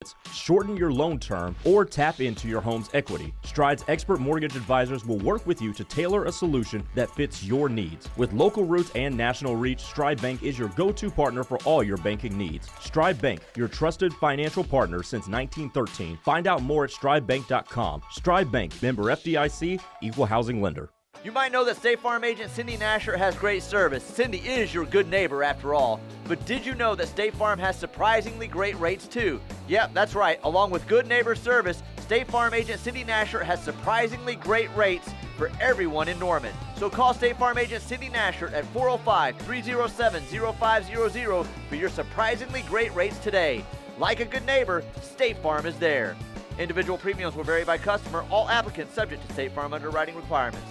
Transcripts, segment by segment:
benefits, shorten your loan term, or tap into your home's equity. Stride's expert mortgage advisors will work with you to tailor a solution that fits your needs. With local roots and national reach, Stride Bank is your go-to partner for all your banking needs. Stride Bank, your trusted financial partner since 1913. Find out more at stridebank.com. Stride Bank, member FDIC, equal housing lender. You might know that State Farm agent Cindy Nasher has great service. Cindy is your good neighbor after all. But did you know that State Farm has surprisingly great rates too? Yep, that's right. Along with good neighbor service, State Farm agent Cindy Nasher has surprisingly great rates for everyone in Norman. So call State Farm agent Cindy Nasher at 405-307-0500 for your surprisingly great rates today. Like a good neighbor, State Farm is there. Individual premiums will vary by customer. All applicants subject to State Farm underwriting requirements.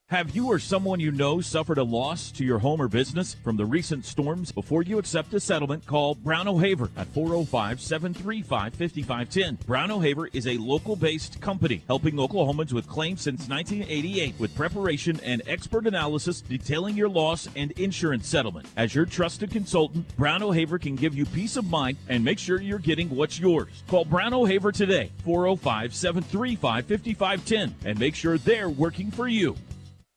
Have you or someone you know suffered a loss to your home or business from the recent storms? Before you accept a settlement, call Brown O'Haver at 405-735-5510. Brown O'Haver is a local-based company helping Oklahomans with claims since 1988 with preparation and expert analysis detailing your loss and insurance settlement. As your trusted consultant, Brown O'Haver can give you peace of mind and make sure you're getting what's yours. Call Brown O'Haver today, 405-735-5510, and make sure they're working for you.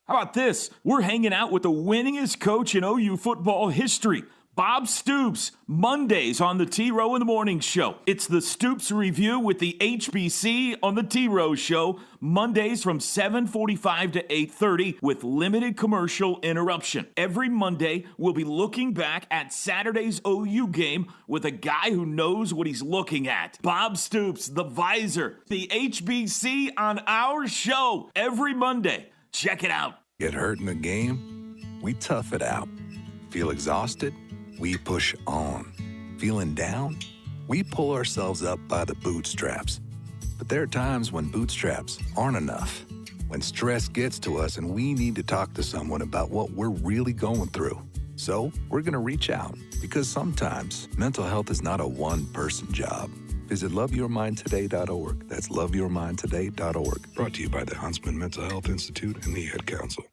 How about this? We're hanging out with the winningest coach in OU football history, Bob Stoops, Mondays on the T-Row in the Morning Show. It's the Stoops Review with the HBC on the T-Row Show, Mondays from 7:45 to 8:30 with limited commercial interruption. Every Monday, we'll be looking back at Saturday's OU game with a guy who knows what he's looking at. Bob Stoops, the Visor, the HBC on our show every Monday. Check it out. Get hurt in the game? We tough it out. Feel exhausted? We push on. Feeling down? We pull ourselves up by the bootstraps. But there are times when bootstraps aren't enough. When stress gets to us and we need to talk to someone about what we're really going through. So we're going to reach out because sometimes mental health is not a one-person job. Visit loveyourmindtoday.org. That's loveyourmindtoday.org. Brought to you by the Huntsman Mental Health Institute and the Ad Council.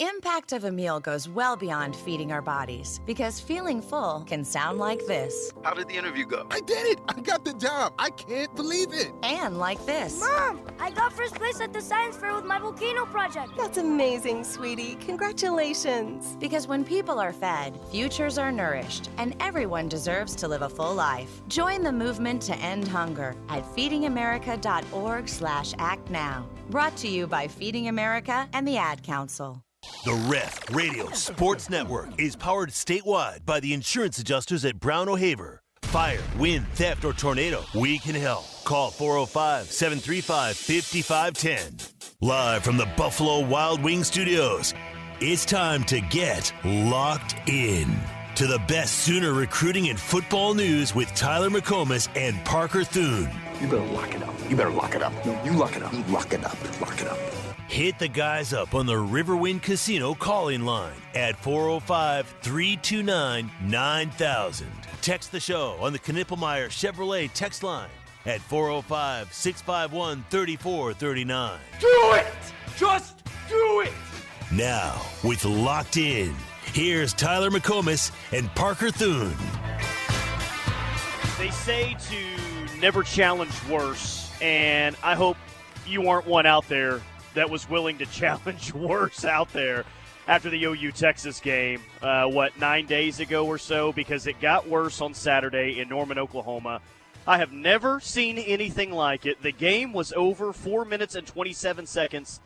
Impact of a meal goes well beyond feeding our bodies because feeling full can sound like this. How did the interview go? I did it! I got the job! I can't believe it! And like this. Mom, I got first place at the science fair with my volcano project. That's amazing, sweetie. Congratulations. Because when people are fed, futures are nourished, and everyone deserves to live a full life. Join the movement to end hunger at feedingamerica.org/act now. Brought to you by Feeding America and the Ad Council. The Ref Radio Sports Network is powered statewide by the insurance adjusters at Brown O'Haver. Fire, wind, theft, or tornado, we can help. Call 405-735-5510. Live from the Buffalo Wild Wings Studios, it's time to get locked in to the best Sooner recruiting and football news with Tyler McComas and Parker Thune. You better lock it up. You better lock it up. No, you lock it up. You lock it up. Lock it up. Hit the guys up on the Riverwind Casino calling line at 405-329-9000. Text the show on the Knippelmeyer Chevrolet text line at 405-651-3439. Do it! Just do it! Now, with Locked In, here's Tyler McComas and Parker Thune. They say to never challenge worse, and I hope you aren't one out there that was willing to challenge worse out there after the OU Texas game, 9 days ago or so, because it got worse on Saturday in Norman, Oklahoma. I have never seen anything like it. The game was over 4 minutes and 27 seconds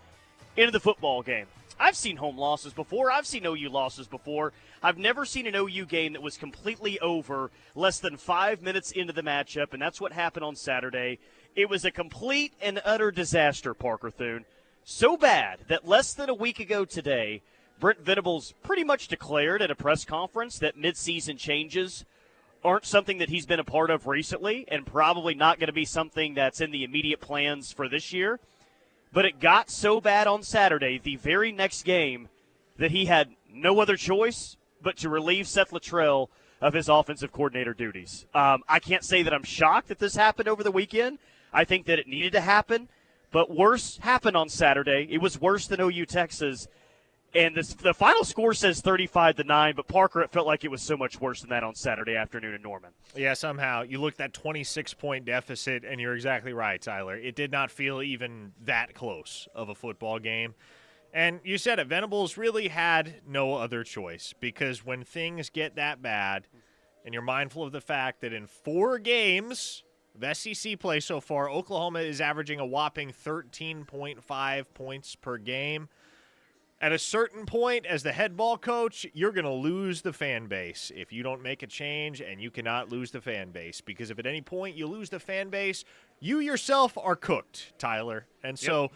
into the football game. I've seen home losses before. I've seen OU losses before. I've never seen an OU game that was completely over less than 5 minutes into the matchup, and that's what happened on Saturday. It was a complete and utter disaster, Parker Thune. So bad that less than a week ago today, Brent Venables pretty much declared at a press conference that midseason changes aren't something that he's been a part of recently and probably not going to be something that's in the immediate plans for this year. But it got so bad on Saturday, the very next game, that he had no other choice but to relieve Seth Littrell of his offensive coordinator duties. I can't say that I'm shocked that this happened over the weekend. I think that it needed to happen. But worse happened on Saturday. It was worse than OU Texas. And the final score says 35-9, but Parker, it felt like it was so much worse than that on Saturday afternoon in Norman. Yeah, somehow you look at that 26-point deficit, and you're exactly right, Tyler. It did not feel even that close of a football game. And you said it, Venables really had no other choice, because when things get that bad, and you're mindful of the fact that in 4 games of SEC play so far, Oklahoma is averaging a whopping 13.5 points per game. At a certain point, as the head ball coach, you're going to lose the fan base if you don't make a change, and you cannot lose the fan base, because if at any point you lose the fan base, you yourself are cooked, Tyler. And so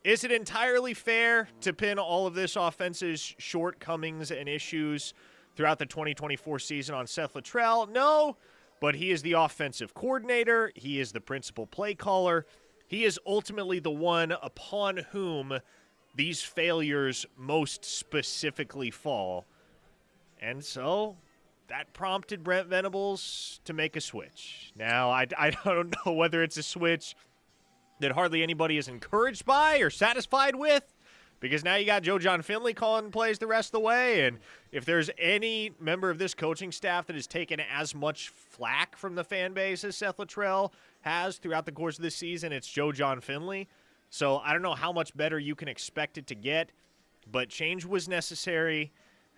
is it entirely fair to pin all of this offense's shortcomings and issues throughout the 2024 season on Seth Littrell? No, but he is the offensive coordinator. He is the principal play caller. He is ultimately the one upon whom these failures most specifically fall. And so that prompted Brent Venables to make a switch. Now, I don't know whether it's a switch that hardly anybody is encouraged by or satisfied with, because now you got Joe John Finley calling plays the rest of the way, and if there's any member of this coaching staff that has taken as much flack from the fan base as Seth Littrell has throughout the course of this season, it's Joe John Finley. So I don't know how much better you can expect it to get, but change was necessary,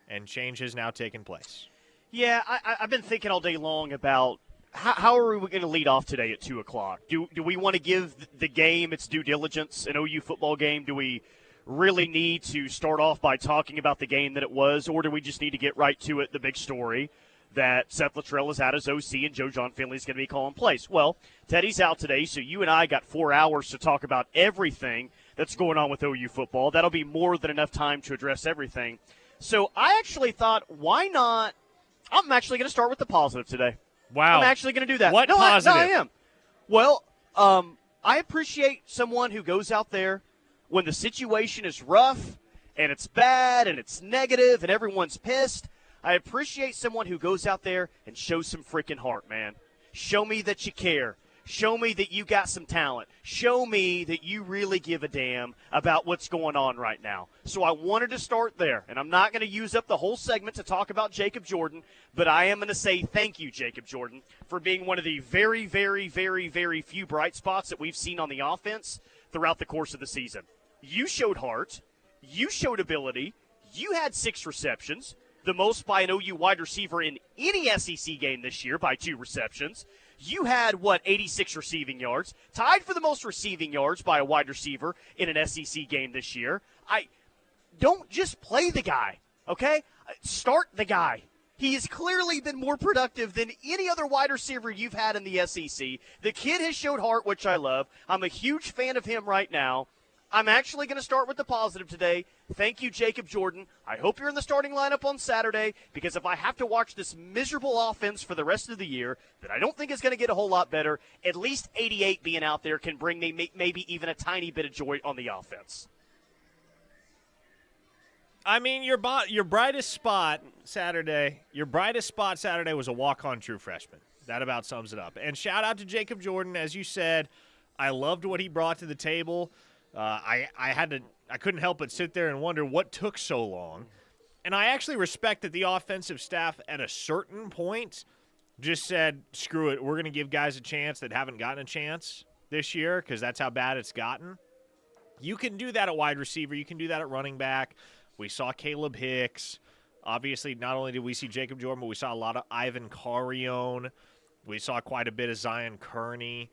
and change has now taken place. Yeah, I've been thinking all day long about how are we going to lead off today at 2 o'clock? Do we want to give the game its due diligence, an OU football game? Do we really need to start off by talking about the game that it was, or do we just need to get right to it, the big story that Seth Littrell has had as OC and Joe John Finley is going to be calling plays? Well, Teddy's out today, so you and I got 4 hours to talk about everything that's going on with OU football. That'll be more than enough time to address everything. So I actually thought, why not? I'm actually going to start with the positive today. Wow. I'm actually going to do that. What positive? I am. Well, I appreciate someone who goes out there when the situation is rough and it's bad and it's negative and everyone's pissed. I appreciate someone who goes out there and shows some freaking heart, man. Show me that you care. Show me that you got some talent. Show me that you really give a damn about what's going on right now. So I wanted to start there, and I'm not going to use up the whole segment to talk about Jacob Jordan, but I am going to say thank you, Jacob Jordan, for being one of the very, very, very, very few bright spots that we've seen on the offense throughout the course of the season. You showed heart. You showed ability. You had 6 receptions, the most by an OU wide receiver in any SEC game this year by 2 receptions. You had, 86 receiving yards, tied for the most receiving yards by a wide receiver in an SEC game this year. Don't just play the guy, okay? Start the guy. He has clearly been more productive than any other wide receiver you've had in the SEC. The kid has showed heart, which I love. I'm a huge fan of him right now. I'm actually going to start with the positive today. Thank you, Jacob Jordan. I hope you're in the starting lineup on Saturday, because if I have to watch this miserable offense for the rest of the year that I don't think is going to get a whole lot better, at least 88 being out there can bring me maybe even a tiny bit of joy on the offense. I mean, your brightest spot Saturday was a walk-on true freshman. That about sums it up. And shout out to Jacob Jordan. As you said, I loved what he brought to the table. I couldn't help but sit there and wonder what took so long. And I actually respect that the offensive staff at a certain point just said, screw it, we're going to give guys a chance that haven't gotten a chance this year, because that's how bad it's gotten. You can do that at wide receiver. You can do that at running back. We saw Caleb Hicks. Obviously, not only did we see Jacob Jordan, but we saw a lot of Ivan Carrione. We saw quite a bit of Zion Kearney.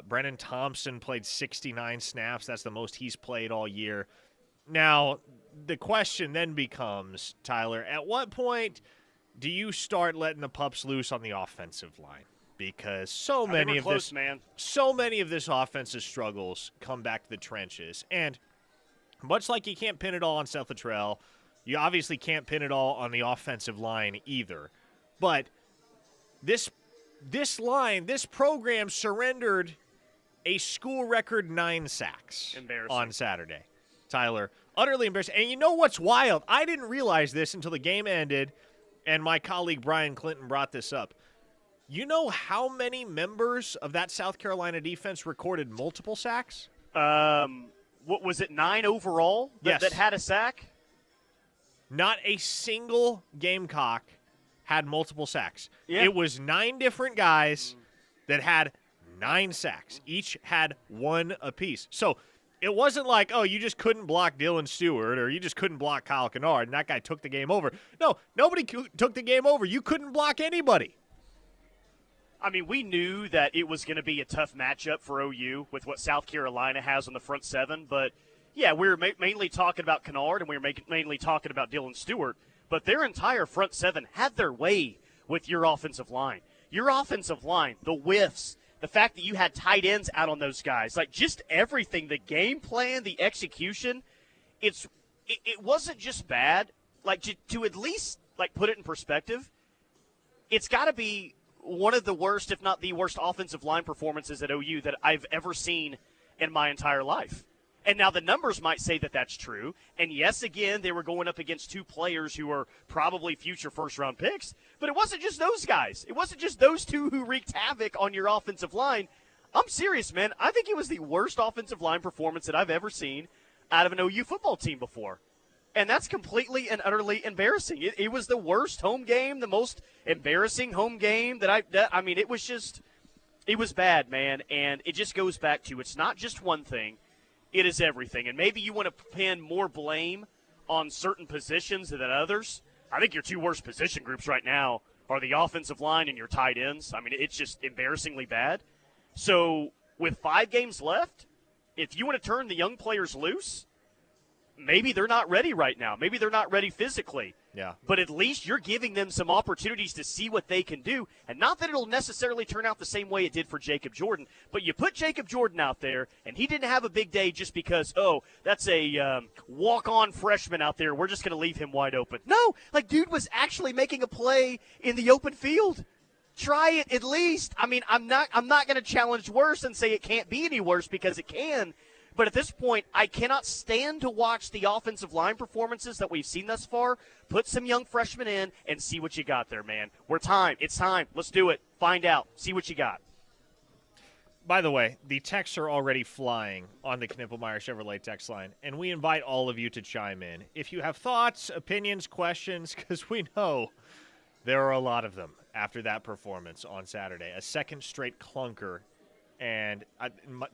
Brennan Thompson played 69 snaps. That's the most he's played all year. Now, the question then becomes, Tyler, at what point do you start letting the pups loose on the offensive line? Because so many of this offensive struggles come back to the trenches. And much like you can't pin it all on Seth Littrell, you obviously can't pin it all on the offensive line either. But this program surrendered a school record 9 sacks on Saturday. Tyler, utterly embarrassing. And you know what's wild? I didn't realize this until the game ended, and my colleague Brian Clinton brought this up. You know how many members of that South Carolina defense recorded multiple sacks? What was it, 9 overall that had a sack? not a single Gamecock had multiple sacks. Yeah. It was 9 different guys that had 9 sacks. Each had 1 apiece. So it wasn't like, oh, you just couldn't block Dylan Stewart or you just couldn't block Kyle Kennard and that guy took the game over. No, nobody took the game over. You couldn't block anybody. I mean, we knew that it was going to be a tough matchup for OU with what South Carolina has on the front 7. But, yeah, we were mainly talking about Kennard and we were mainly talking about Dylan Stewart. But their entire front 7 had their way with your offensive line. Your offensive line, the whiffs, the fact that you had tight ends out on those guys, like just everything, the game plan, the execution, it wasn't just bad. Like to at least like put it in perspective, it's got to be one of the worst, if not the worst, offensive line performances at OU that I've ever seen in my entire life. And now the numbers might say that that's true. And yes, again, they were going up against 2 players who are probably future first-round picks. But it wasn't just those guys. It wasn't just those 2 who wreaked havoc on your offensive line. I'm serious, man. I think it was the worst offensive line performance that I've ever seen out of an OU football team before. And that's completely and utterly embarrassing. It was the worst home game, the most embarrassing home game I mean, it was bad, man. And it just goes back to it's not just one thing. It is everything. And maybe you want to pin more blame on certain positions than others. I think your 2 worst position groups right now are the offensive line and your tight ends. I mean, it's just embarrassingly bad. So with 5 games left, if you want to turn the young players loose, maybe they're not ready right now. Maybe they're not ready physically. Yeah. But at least you're giving them some opportunities to see what they can do. And not that it'll necessarily turn out the same way it did for Jacob Jordan, but you put Jacob Jordan out there, and he didn't have a big day just because, that's a walk-on freshman out there. We're just going to leave him wide open. No, like, dude was actually making a play in the open field. Try it at least. I mean, I'm not going to challenge worse and say it can't be any worse because it can. But at this point, I cannot stand to watch the offensive line performances that we've seen thus far. Put some young freshmen in and see what you got there, man. It's time. Let's do it. Find out. See what you got. By the way, the texts are already flying on the Knippelmeyer Chevrolet text line, and we invite all of you to chime in. If you have thoughts, opinions, questions, because we know there are a lot of them after that performance on Saturday. A second straight clunker. And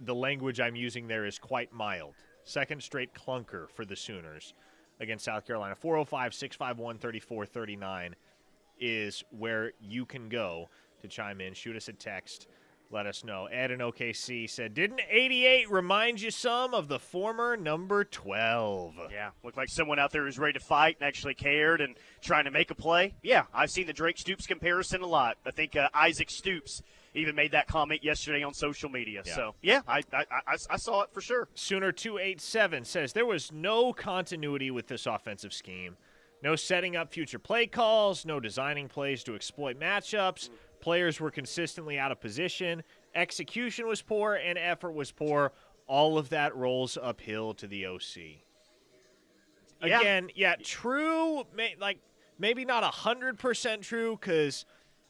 the language I'm using there is quite mild. Second straight clunker for the Sooners against South Carolina. 405-651-3439 is where you can go to chime in. Shoot us a text. Let us know. Ed in OKC said, didn't 88 remind you some of the former number 12? Yeah, looked like someone out there who's ready to fight and actually cared and trying to make a play. Yeah, I've seen the Drake Stoops comparison a lot. I think Isaac Stoops even made that comment yesterday on social media. Yeah. So, yeah, I saw it for sure. Sooner 287 says, there was no continuity with this offensive scheme. No setting up future play calls, no designing plays to exploit matchups. Players were consistently out of position. Execution was poor and effort was poor. All of that rolls uphill to the OC. Again, true, maybe not 100% true because,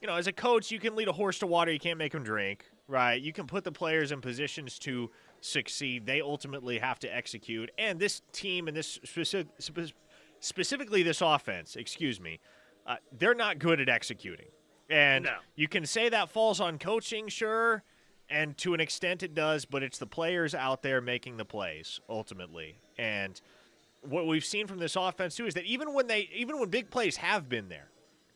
as a coach, you can lead a horse to water. You can't make him drink, right? You can put the players in positions to succeed. They ultimately have to execute. And this team and this specifically this offense, they're not good at executing. And you can say that falls on coaching, sure, and to an extent it does, but it's the players out there making the plays ultimately. And what we've seen from this offense too is that even when big plays have been there,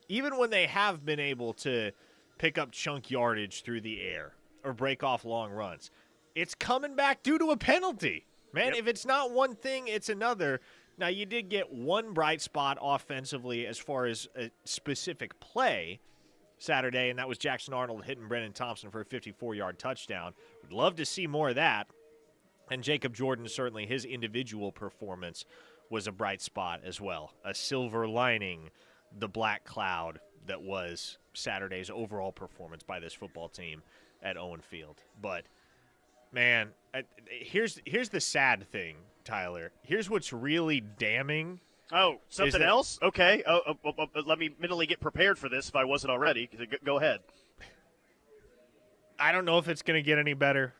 even when they have been able to pick up chunk yardage through the air or break off long runs, it's coming back due to a penalty. Man, If it's not one thing, it's another. Now, you did get one bright spot offensively as far as a specific play Saturday, and that was Jackson Arnold hitting Brennan Thompson for a 54-yard touchdown. Would love to see more of that. And Jacob Jordan, certainly his individual performance was a bright spot as well. A silver lining, the black cloud that was Saturday's overall performance by this football team at Owen Field. But, man, here's the sad thing, Tyler. Here's what's really damning. Oh, something else? Okay. Let me mentally get prepared for this if I wasn't already. Go ahead. I don't know if it's going to get any better.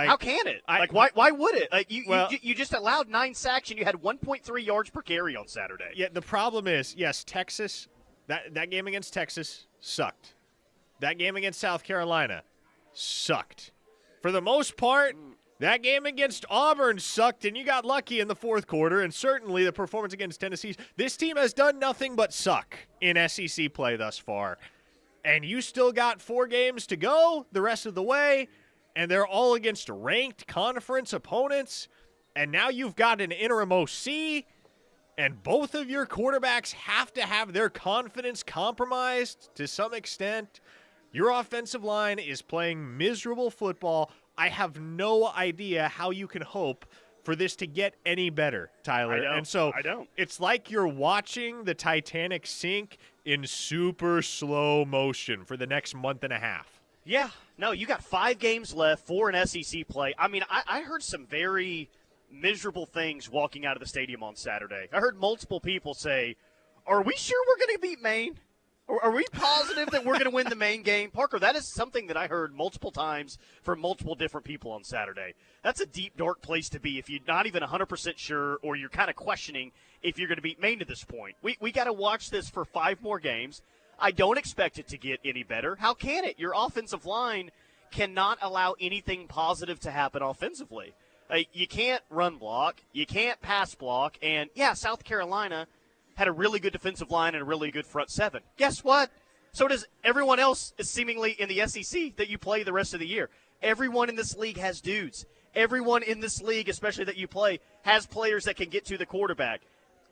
How can it? Why would it? You just allowed 9 sacks and you had 1.3 yards per carry on Saturday. Yeah, the problem is, yes, Texas, that game against Texas sucked. That game against South Carolina sucked. For the most part, that game against Auburn sucked, and you got lucky in the fourth quarter, and certainly the performance against Tennessee. This team has done nothing but suck in SEC play thus far. And you still got 4 games to go the rest of the way, and they're all against ranked conference opponents. And now you've got an interim OC, and both of your quarterbacks have to have their confidence compromised to some extent. Your offensive line is playing miserable football. I have no idea how you can hope for this to get any better, Tyler. I don't. It's like you're watching the Titanic sink in super slow motion for the next month and a half. Yeah. No, you got 5 games left for an SEC play. I mean, I heard some very miserable things walking out of the stadium on Saturday. I heard multiple people say, are we sure we're going to beat Maine? Are we positive that we're going to win the Maine game? Parker, that is something that I heard multiple times from multiple different people on Saturday. That's a deep, dark place to be if you're not even 100% sure or you're kind of questioning if you're going to beat Maine to this point. We got to watch this for 5 more games. I don't expect it to get any better. How can it? Your offensive line cannot allow anything positive to happen offensively. You can't run block. You can't pass block. And, yeah, South Carolina had a really good defensive line and a really good front 7. Guess what? So does everyone else seemingly in the SEC that you play the rest of the year. Everyone in this league has dudes. Everyone in this league, especially that you play, has players that can get to the quarterback.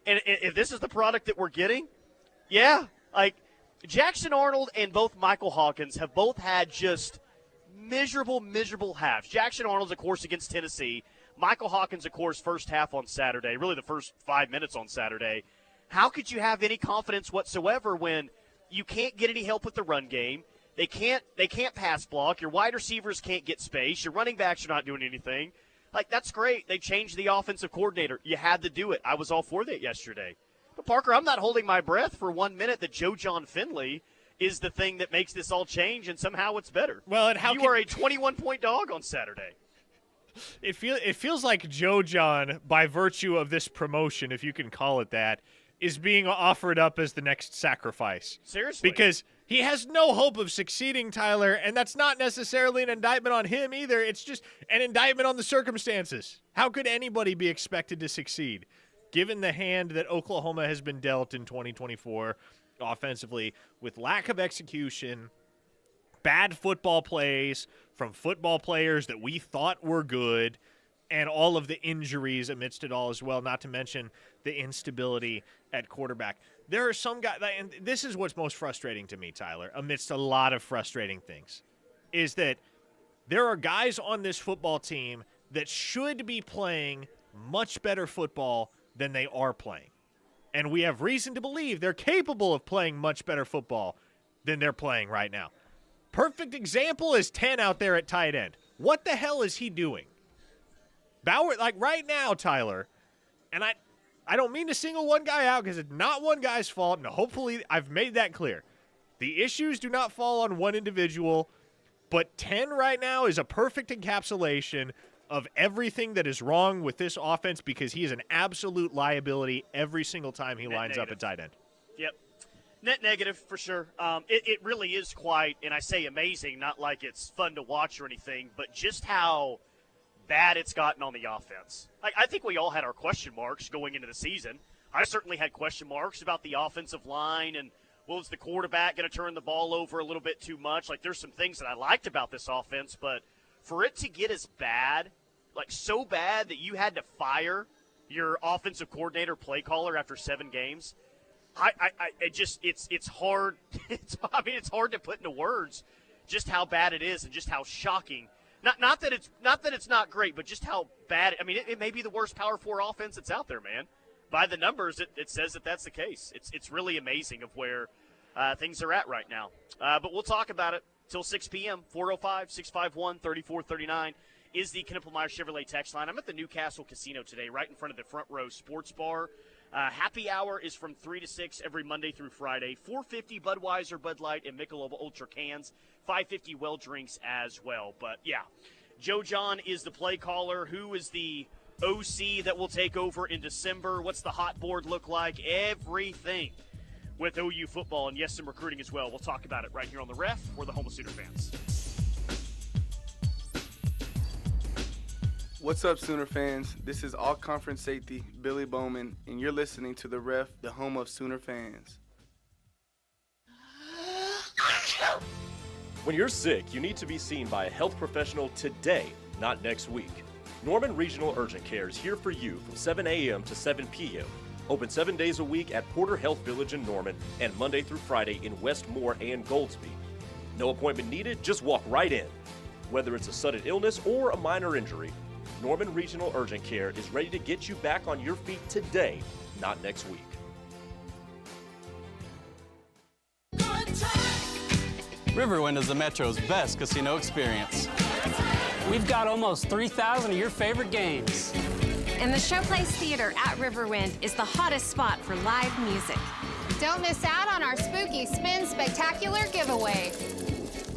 And if this is the product that we're getting, yeah, like Jackson Arnold and both Michael Hawkins have both had just miserable halves. Jackson Arnold's, of course, against Tennessee. Michael Hawkins, of course, first half on Saturday, really the first 5 minutes on Saturday. How could you have any confidence whatsoever when you can't get any help with the run game? They can't pass block. Your wide receivers can't get space. Your running backs are not doing anything. Like, that's great. They changed the offensive coordinator. You had to do it. I was all for that yesterday. But, Parker, I'm not holding my breath for 1 minute that Joe John Finley is the thing that makes this all change, and somehow it's better. Well, and you are a 21-point dog on Saturday. It feels like Joe John, by virtue of this promotion, if you can call it that, is being offered up as the next sacrifice. Seriously. Because he has no hope of succeeding, Tyler, and that's not necessarily an indictment on him either. It's just an indictment on the circumstances. How could anybody be expected to succeed, given the hand that Oklahoma has been dealt in 2024 offensively, with lack of execution, bad football plays from football players that we thought were good, and all of the injuries amidst it all as well, not to mention the instability at quarterback. There are some guys, and this is what's most frustrating to me, Tyler, amidst a lot of frustrating things, is that there are guys on this football team that should be playing much better football than they are playing. And we have reason to believe they're capable of playing much better football than they're playing right now. Perfect example is 10 out there at tight end. What the hell is he doing? Bauer, like right now, Tyler, and I don't mean to single one guy out because it's not one guy's fault, and hopefully I've made that clear. The issues do not fall on one individual, but 10 right now is a perfect encapsulation of everything that is wrong with this offense because he is an absolute liability every single time he lines up at tight end. Yep. Net negative for sure. It really is quite, and I say amazing, not like it's fun to watch or anything, but just how bad it's gotten on the offense. I think we all had our question marks going into the season. I certainly had question marks about the offensive line and, well, is the quarterback going to turn the ball over a little bit too much? Like, there's some things that I liked about this offense, but for it to get as bad, like so bad that you had to fire your offensive coordinator, play caller after 7 games, it's hard. It's hard to put into words just how bad it is and just how shocking. Not that it's not great, but just how bad. I mean, it may be the worst Power 4 offense that's out there, man. By the numbers, it says that that's the case. It's really amazing of where things are at right now. But we'll talk about it till 6 p.m. 405-651-3439 is the Knippelmeyer Chevrolet text line. I'm at the Newcastle Casino today, right in front of the Front Row Sports Bar. Happy hour is from 3 to 6 every Monday through Friday. $4.50 Budweiser, Bud Light, and Michelob Ultra cans. $5.50 well drinks as well. But, yeah, Joe John is the play caller. Who is the OC that will take over in December? What's the hot board look like? Everything with OU football, and yes, some recruiting as well. We'll talk about it right here on The Ref for the home of Sooner fans. What's up, Sooner fans? This is all-conference safety Billy Bowman, and you're listening to The Ref, the home of Sooner fans. When you're sick, you need to be seen by a health professional today, not next week. Norman Regional Urgent Care is here for you from 7 a.m. to 7 p.m. Open 7 days a week at Porter Health Village in Norman and Monday through Friday in Westmore and Goldsby. No appointment needed, just walk right in. Whether it's a sudden illness or a minor injury, Norman Regional Urgent Care is ready to get you back on your feet today, not next week. Riverwind is the Metro's best casino experience. We've got almost 3,000 of your favorite games. And the Showplace Theater at Riverwind is the hottest spot for live music. Don't miss out on our Spooky Spin Spectacular giveaway.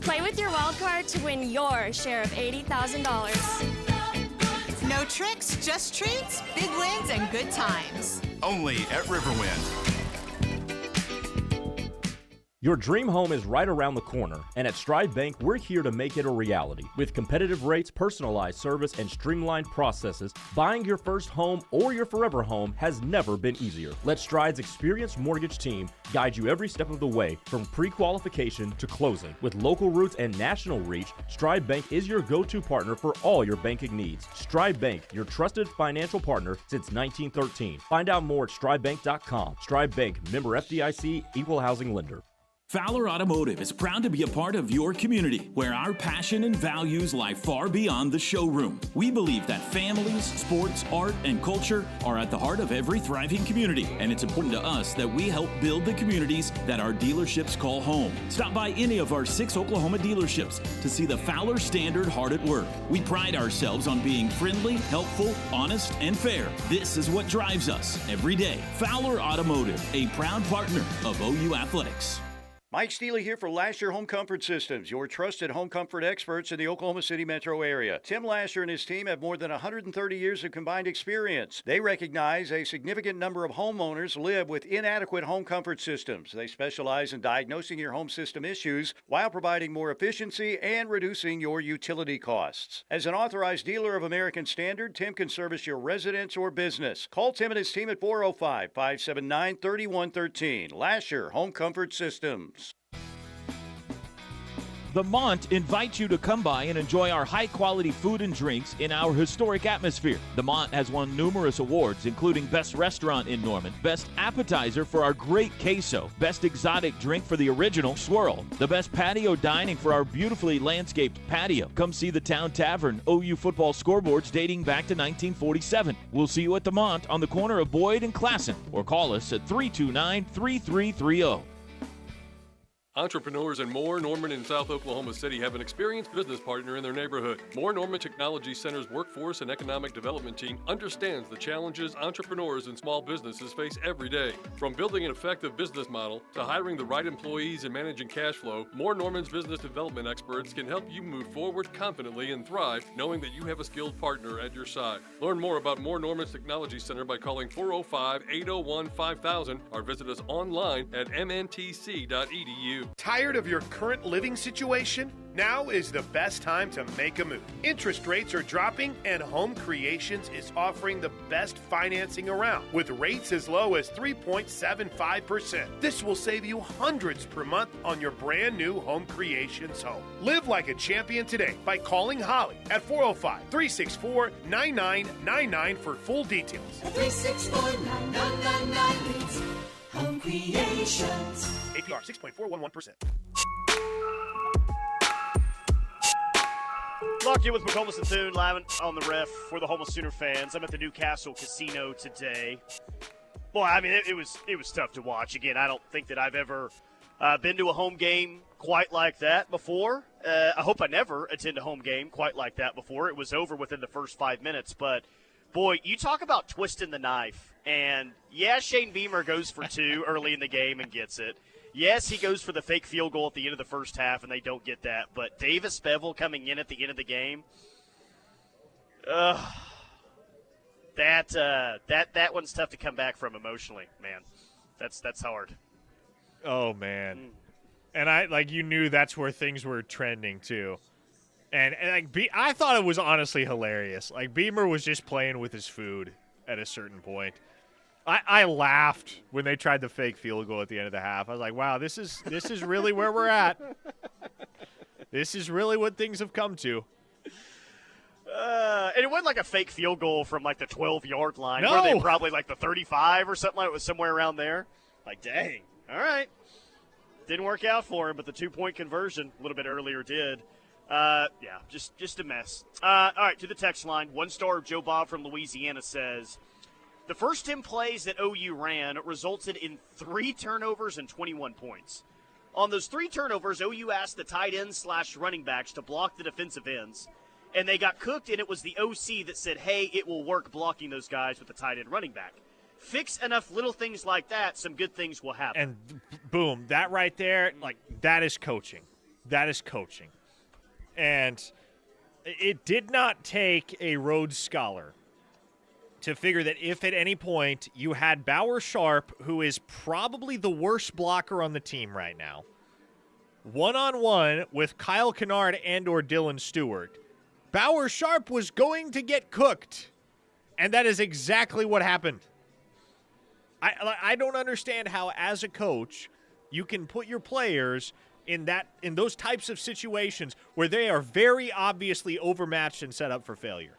Play with your wild card to win your share of $80,000. No tricks, just treats, big wins, and good times. Only at Riverwind. Your dream home is right around the corner, and at Stride Bank, we're here to make it a reality. With competitive rates, personalized service, and streamlined processes, buying your first home or your forever home has never been easier. Let Stride's experienced mortgage team guide you every step of the way, from pre-qualification to closing. With local roots and national reach, Stride Bank is your go-to partner for all your banking needs. Stride Bank, your trusted financial partner since 1913. Find out more at stridebank.com. Stride Bank, member FDIC, equal housing lender. Fowler Automotive is proud to be a part of your community, where our passion and values lie far beyond the showroom. We believe that families, sports, art, and culture are at the heart of every thriving community, and it's important to us that we help build the communities that our dealerships call home. Stop by any of our 6 Oklahoma dealerships to see the Fowler Standard hard at work. We pride ourselves on being friendly, helpful, honest, and fair. This is what drives us every day. Fowler Automotive, a proud partner of OU Athletics. Mike Steele here for Lasher Home Comfort Systems, your trusted home comfort experts in the Oklahoma City metro area. Tim Lasher and his team have more than 130 years of combined experience. They recognize a significant number of homeowners live with inadequate home comfort systems. They specialize in diagnosing your home system issues while providing more efficiency and reducing your utility costs. As an authorized dealer of American Standard, Tim can service your residence or business. Call Tim and his team at 405-579-3113. Lasher Home Comfort Systems. The Mont invites you to come by and enjoy our high-quality food and drinks in our historic atmosphere. The Mont has won numerous awards, including Best Restaurant in Norman, Best Appetizer for our great queso, Best Exotic Drink for the original swirl, the Best Patio Dining for our beautifully landscaped patio. Come see the Town Tavern OU football scoreboards dating back to 1947. We'll see you at the Mont on the corner of Boyd and Classen, or call us at 329-3330. Entrepreneurs in Moore, Norman, and South Oklahoma City have an experienced business partner in their neighborhood. Moore Norman Technology Center's Workforce and Economic Development Team understands the challenges entrepreneurs and small businesses face every day. From building an effective business model to hiring the right employees and managing cash flow, Moore Norman's business development experts can help you move forward confidently and thrive, knowing that you have a skilled partner at your side. Learn more about Moore Norman's Technology Center by calling 405-801-5000 or visit us online at mntc.edu. Tired of your current living situation? Now is the best time to make a move. Interest rates are dropping, and Home Creations is offering the best financing around, with rates as low as 3.75%. This will save you hundreds per month on your brand new Home Creations home. Live like a champion today by calling Holly at 405-364-9999 for full details. 364-9999 means Home Creations. APR 6.411%. Locked in with McComas and Thune, live on the Ref for the home of Sooner fans. I'm at the Newcastle Casino today. Boy, I mean, it was tough to watch. Again, I don't think that I've ever been to a home game quite like that before. I hope I never attend a home game quite like that before. It was over within the first 5 minutes. But, boy, you talk about twisting the knife. And, yeah, Shane Beamer goes for 2 early in the game and gets it. Yes, he goes for the fake field goal at the end of the first half, and they don't get that. But Davis Bevel coming in at the end of the game, That one's tough to come back from emotionally, man. That's hard. Oh, man. And you knew that's where things were trending, too. And I thought it was honestly hilarious. Like, Beamer was just playing with his food at a certain point. I laughed when they tried the fake field goal at the end of the half. I was like, wow, this is really where we're at. This is really what things have come to. And it wasn't like a fake field goal from like the 12-yard line. No. Were they probably like the 35 or something like it was somewhere around there? Like, dang. All right. Didn't work out for him, but the 2-point conversion a little bit earlier did. Just a mess. All right, to the text line. One star of Joe Bob from Louisiana says, the first 10 plays that OU ran resulted in 3 turnovers and 21 points. On those 3 turnovers, OU asked the tight ends / running backs to block the defensive ends, and they got cooked, and it was the OC that said, hey, it will work blocking those guys with the tight end running back. Fix enough little things like that, some good things will happen. And boom, that right there, that is coaching. That is coaching. And it did not take a Rhodes Scholar to figure that if at any point you had Bauer Sharp, who is probably the worst blocker on the team right now, one-on-one with Kyle Kennard and or Dylan Stewart, Bauer Sharp was going to get cooked. And that is exactly what happened. I don't understand how, as a coach, you can put your players in those types of situations where they are very obviously overmatched and set up for failure.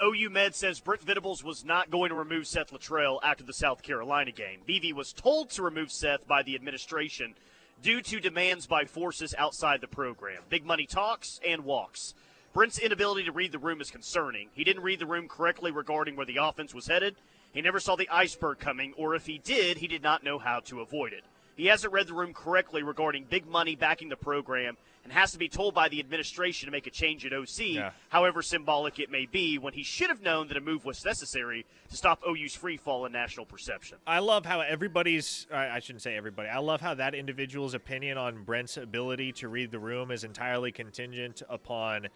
OU Med says Brent Venables was not going to remove Seth Littrell after the South Carolina game. BV was told to remove Seth by the administration due to demands by forces outside the program. Big money talks and walks. Brent's inability to read the room is concerning. He didn't read the room correctly regarding where the offense was headed. He never saw the iceberg coming, or if he did, he did not know how to avoid it. He hasn't read the room correctly regarding big money backing the program and has to be told by the administration to make a change at OC, however symbolic it may be, when he should have known that a move was necessary to stop OU's free fall in national perception. I love how I shouldn't say everybody, I love how that individual's opinion on Brent's ability to read the room is entirely contingent upon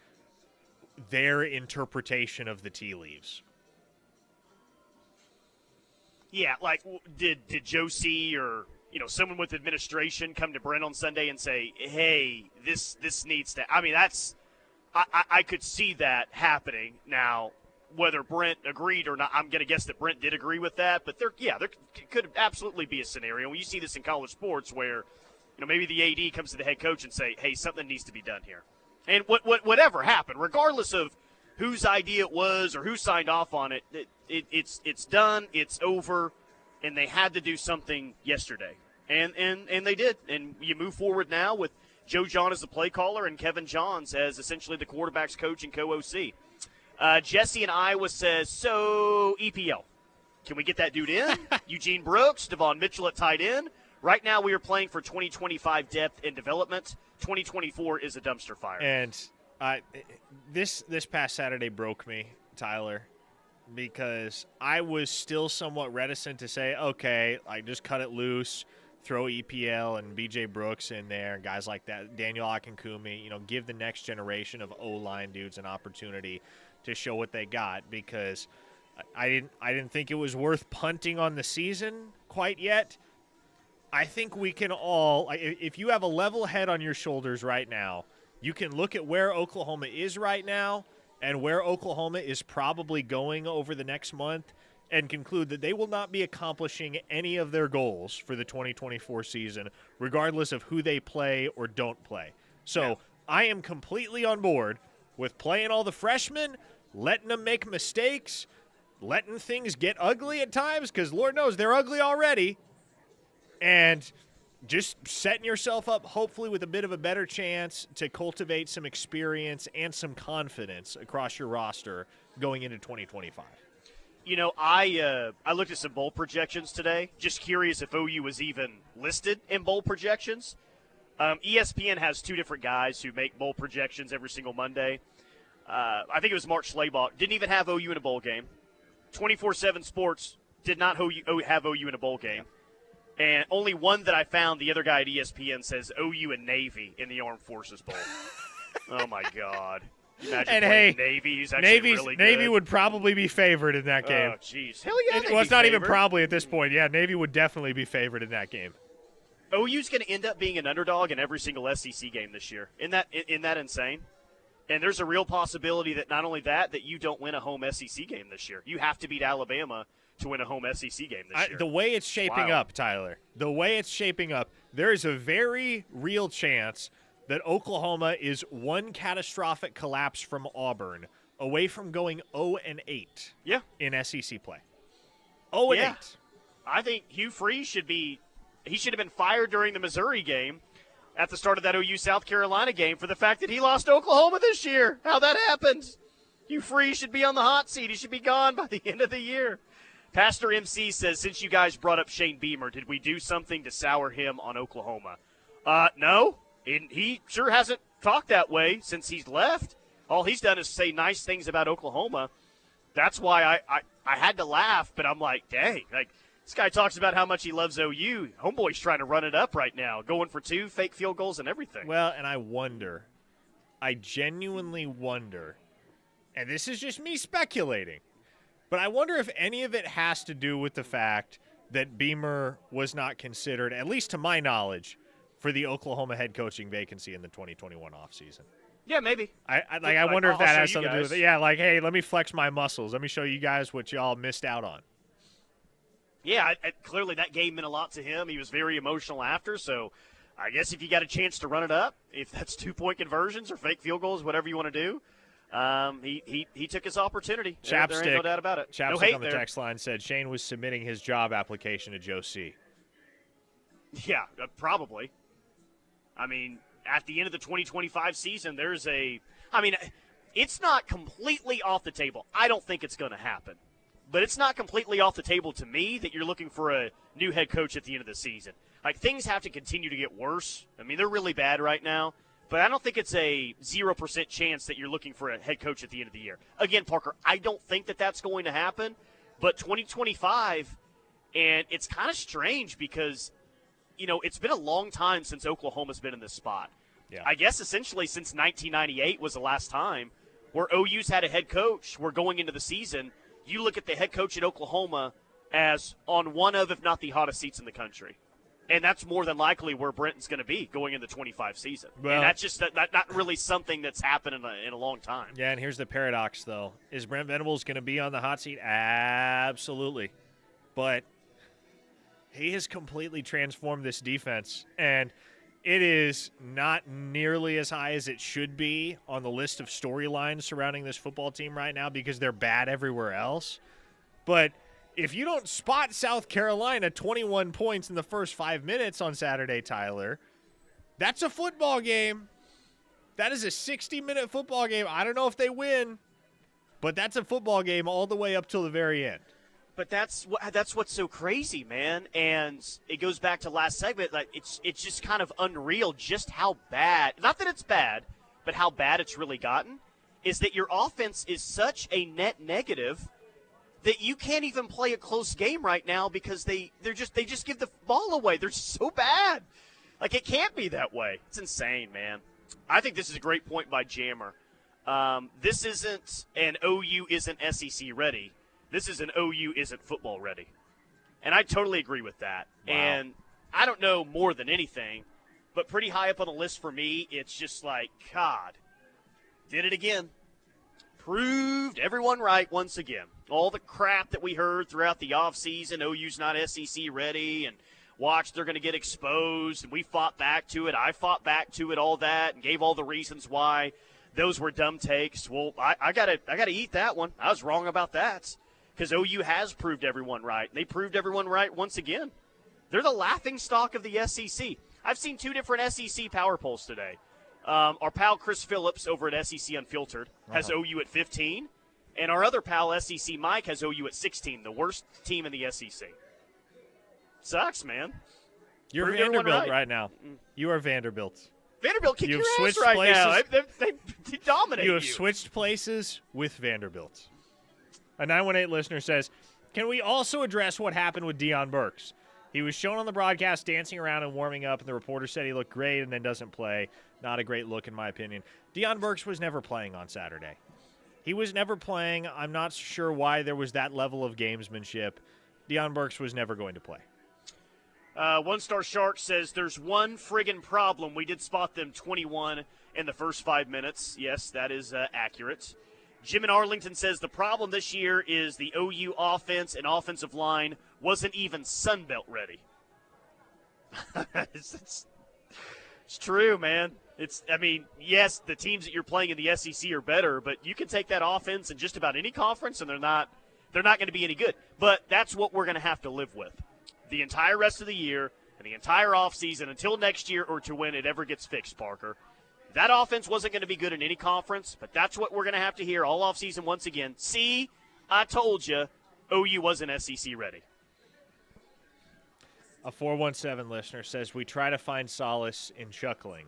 their interpretation of the tea leaves. Yeah, like did Josie or someone with administration come to Brent on Sunday and say, hey, this needs to – I mean, that's – I could see that happening. Now, whether Brent agreed or not, I'm going to guess that Brent did agree with that. But there could absolutely be a scenario. You see this in college sports where, maybe the AD comes to the head coach and say, hey, something needs to be done here. And whatever happened, regardless of whose idea it was or who signed off on it, it's done, it's over, and they had to do something yesterday. And they did. And you move forward now with Joe John as the play caller and Kevin Johns as essentially the quarterback's coach and co-OC. Jesse in Iowa says, so EPL, can we get that dude in? Eugene Brooks, Devon Mitchell at tight end. Right now we are playing for 2025 depth and development. 2024 is a dumpster fire. And this past Saturday broke me, Tyler, because I was still somewhat reticent to say, okay, just cut it loose, throw EPL and BJ Brooks in there, guys like that, Daniel Akinkumi, give the next generation of O-line dudes an opportunity to show what they got, because I didn't think it was worth punting on the season quite yet. I think we can all, if you have a level head on your shoulders right now, you can look at where Oklahoma is right now and where Oklahoma is probably going over the next month and conclude that they will not be accomplishing any of their goals for the 2024 season, regardless of who they play or don't play. So I am completely on board with playing all the freshmen, letting them make mistakes, letting things get ugly at times, because Lord knows they're ugly already, and just setting yourself up hopefully with a bit of a better chance to cultivate some experience and some confidence across your roster going into 2025. I looked at some bowl projections today, just curious if OU was even listed in bowl projections. ESPN has 2 different guys who make bowl projections every single Monday. I think it was Mark Schlabach. Didn't even have OU in a bowl game. 24/7 Sports did not have OU in a bowl game. And only one that I found, the other guy at ESPN, says OU and Navy in the Armed Forces Bowl. Oh, my God. Imagine And playing hey, Navy. He's actually really good. Navy would probably be favored in that game. Oh, jeez. Hell yeah, Well, it's not even probably at this point. Yeah, Navy would definitely be favored in that game. OU's going to end up being an underdog in every single SEC game this year. Isn't that insane? And there's a real possibility that not only that you don't win a home SEC game this year. You have to beat Alabama to win a home SEC game this year. The way it's shaping up, Tyler, there is a very real chance that Oklahoma is one catastrophic collapse from Auburn away from going 0-8 in SEC play. 0-8. I think Hugh Freeze should have been fired during the Missouri game at the start of that OU South Carolina game for the fact that he lost Oklahoma this year. How that happened. Hugh Freeze should be on the hot seat. He should be gone by the end of the year. Pastor MC says, since you guys brought up Shane Beamer, did we do something to sour him on Oklahoma? No. And he sure hasn't talked that way since he's left. All he's done is say nice things about Oklahoma. That's why I had to laugh, but I'm like, dang, this guy talks about how much he loves OU. Homeboy's trying to run it up right now, going for 2 fake field goals and everything. Well, and I genuinely wonder, and this is just me speculating, but I wonder if any of it has to do with the fact that Beamer was not considered, at least to my knowledge, for the Oklahoma head coaching vacancy in the 2021 offseason. Yeah, maybe. I wonder if that has something to do with it. Yeah, hey, let me flex my muscles. Let me show you guys what y'all missed out on. Yeah, clearly that game meant a lot to him. He was very emotional after, so I guess if you got a chance to run it up, if that's 2-point conversions or fake field goals, whatever you want to do, he took his opportunity. There ain't no doubt about it. Chapstick no hate on the text line said Shane was submitting his job application to Joe C. Yeah, probably. I mean, at the end of the 2025 season, it's not completely off the table. I don't think it's going to happen. But it's not completely off the table to me that you're looking for a new head coach at the end of the season. Things have to continue to get worse. I mean, they're really bad right now. But I don't think it's a 0% chance that you're looking for a head coach at the end of the year. Again, Parker, I don't think that that's going to happen. But 2025, and it's kind of strange because, it's been a long time since Oklahoma's been in this spot. Yeah. I guess essentially since 1998 was the last time where OU's had a head coach where going into the season – you look at the head coach at Oklahoma as on one of, if not the hottest seats in the country. And that's more than likely where Brenton's going to be going into the 25 season. Well, and that's just not really something that's happened in a long time. Yeah, and here's the paradox, though. Is Brent Venables going to be on the hot seat? Absolutely. But he has completely transformed this defense, and it is not nearly as high as it should be on the list of storylines surrounding this football team right now because they're bad everywhere else. But if you don't spot South Carolina 21 points in the first 5 minutes on Saturday, Tyler, that's a football game. That is a 60-minute football game. I don't know if they win, but that's a football game all the way up till the very end. But that's what's so crazy, man. And it goes back to last segment. It's just kind of unreal just how bad, not that it's bad, but how bad it's really gotten, is that your offense is such a net negative that you can't even play a close game right now because they just give the ball away. They're so bad. It can't be that way. It's insane, man. I think this is a great point by Jammer. This isn't an OU isn't SEC ready. This is an OU isn't football ready. And I totally agree with that. Wow. And I don't know more than anything, but pretty high up on the list for me, it's just God, did it again. Proved everyone right once again. All the crap that we heard throughout the offseason, OU's not SEC ready, and watch, they're going to get exposed, and we fought back to it. I fought back to it, all that, and gave all the reasons why those were dumb takes. Well, I gotta eat that one. I was wrong about that. Because OU has proved everyone right. They proved everyone right once again. They're the laughingstock of the SEC. I've seen 2 different SEC power polls today. Our pal Chris Phillips over at SEC Unfiltered has OU at 15. And our other pal, SEC Mike, has OU at 16, the worst team in the SEC. Sucks, man. You're Proved Vanderbilt right now. You are Vanderbilt. Vanderbilt kick your ass right now. They dominate you. You have switched places with Vanderbilt. A 918 listener says, can we also address what happened with Deion Burks? He was shown on the broadcast dancing around and warming up, and the reporter said he looked great and then doesn't play. Not a great look, in my opinion. Deion Burks was never playing on Saturday. He was never playing. I'm not sure why there was that level of gamesmanship. Deion Burks was never going to play. One Star Shark says there's one friggin' problem. We did spot them 21 in the first 5 minutes. Yes, that is accurate. Jim in Arlington says the problem this year is the OU offense and offensive line wasn't even Sunbelt ready. It's true, man. Yes, the teams that you're playing in the SEC are better, but you can take that offense in just about any conference, and they're not going to be any good. But that's what we're going to have to live with the entire rest of the year and the entire offseason until next year or to when it ever gets fixed, Parker. That offense wasn't going to be good in any conference, but that's what we're going to have to hear all offseason once again. See, I told you, OU wasn't SEC ready. A 417 listener says, we try to find solace in chuckling.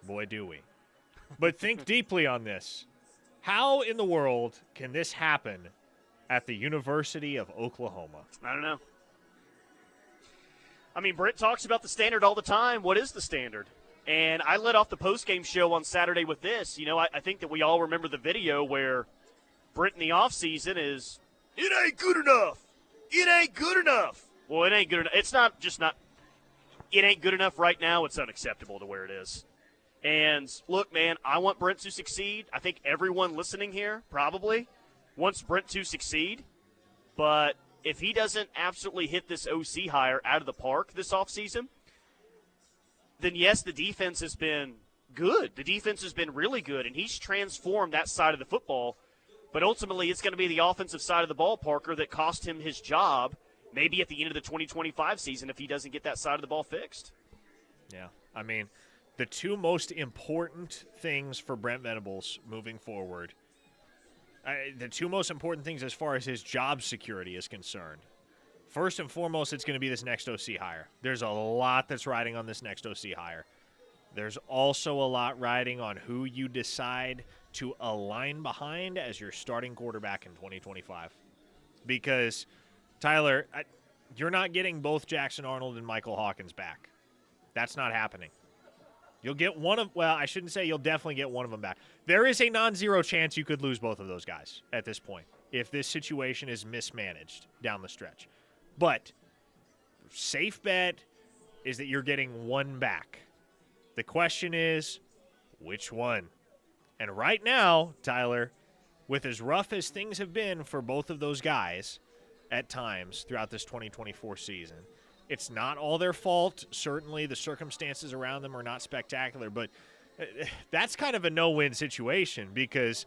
Boy, do we. But think deeply on this. How in the world can this happen at the University of Oklahoma? I don't know. Brent talks about the standard all the time. What is the standard? And I led off the postgame show on Saturday with this. I think that we all remember the video where Brent in the offseason is, it ain't good enough. It ain't good enough. Well, it ain't good enough. It's not just not, it ain't good enough right now. It's unacceptable to where it is. And look, man, I want Brent to succeed. I think everyone listening here probably wants Brent to succeed. But if he doesn't absolutely hit this OC hire out of the park this offseason, then yes, the defense has been good. The defense has been really good, and he's transformed that side of the football. But ultimately, it's going to be the offensive side of the ball, Parker, that cost him his job maybe at the end of the 2025 season if he doesn't get that side of the ball fixed. Yeah, the two most important things for Brent Venables moving forward, the two most important things as far as his job security is concerned, first and foremost, it's going to be this next OC hire. There's a lot that's riding on this next OC hire. There's also a lot riding on who you decide to align behind as your starting quarterback in 2025. Because, Tyler, you're not getting both Jackson Arnold and Michael Hawkins back. That's not happening. You'll get I shouldn't say you'll definitely get one of them back. There is a non-zero chance you could lose both of those guys at this point if this situation is mismanaged down the stretch. But safe bet is that you're getting one back. The question is, which one? And right now, Tyler, with as rough as things have been for both of those guys at times throughout this 2024 season, it's not all their fault. Certainly the circumstances around them are not spectacular, but that's kind of a no-win situation because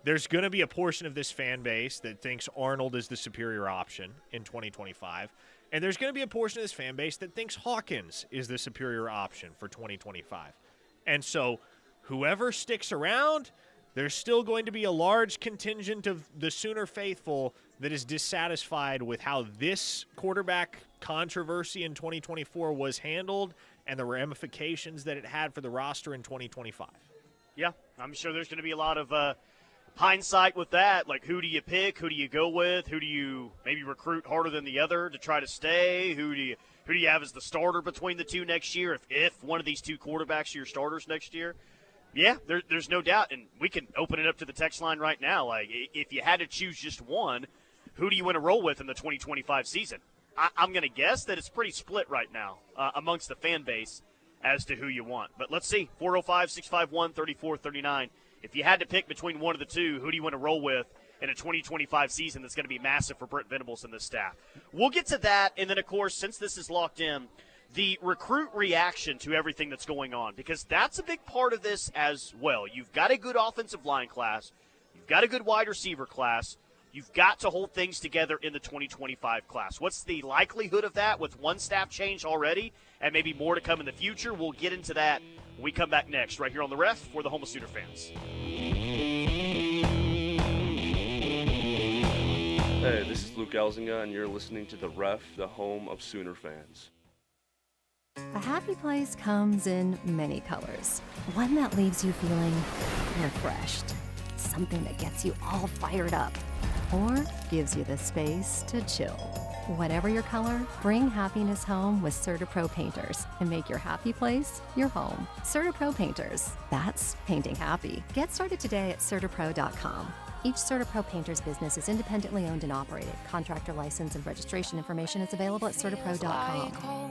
there's going to be a portion of this fan base that thinks Arnold is the superior option in 2025, and there's going to be a portion of this fan base that thinks Hawkins is the superior option for 2025. And so whoever sticks around, there's still going to be a large contingent of the Sooner faithful that is dissatisfied with how this quarterback controversy in 2024 was handled and the ramifications that it had for the roster in 2025. Yeah, I'm sure there's going to be a lot of hindsight with that. Like, who do you pick? Who do you go with? Who do you maybe recruit harder than the other to try to stay? Who do you have as the starter between the two next year if one of these two quarterbacks are your starters next year? Yeah, there's no doubt, and we can open it up to the text line right now. Like, if you had to choose just one, who do you want to roll with in the 2025 season? I'm going to guess that it's pretty split right now amongst the fan base as to who you want. But let's see, 405-651-3439. If you had to pick between one of the two, who do you want to roll with in a 2025 season that's going to be massive for Brent Venables and this staff? We'll get to that, and then, of course, since this is locked in, the recruit reaction to everything that's going on, because that's a big part of this as well. You've got a good offensive line class. You've got a good wide receiver class. You've got to hold things together in the 2025 class. What's the likelihood of that with one staff change already and maybe more to come in the future? We'll get into that when we come back next right here on The Ref for the home of Sooner fans. Hey, this is Luke Elzinga, and you're listening to The Ref, the home of Sooner fans. A happy place comes in many colors. One that leaves you feeling refreshed. Something that gets you all fired up. Or gives you the space to chill. Whatever your color, bring happiness home with CertaPro Painters and make your happy place your home. CertaPro Painters, that's painting happy. Get started today at CertaPro.com. Each CertaPro Painters business is independently owned and operated. Contractor license and registration information is available at CertaPro.com.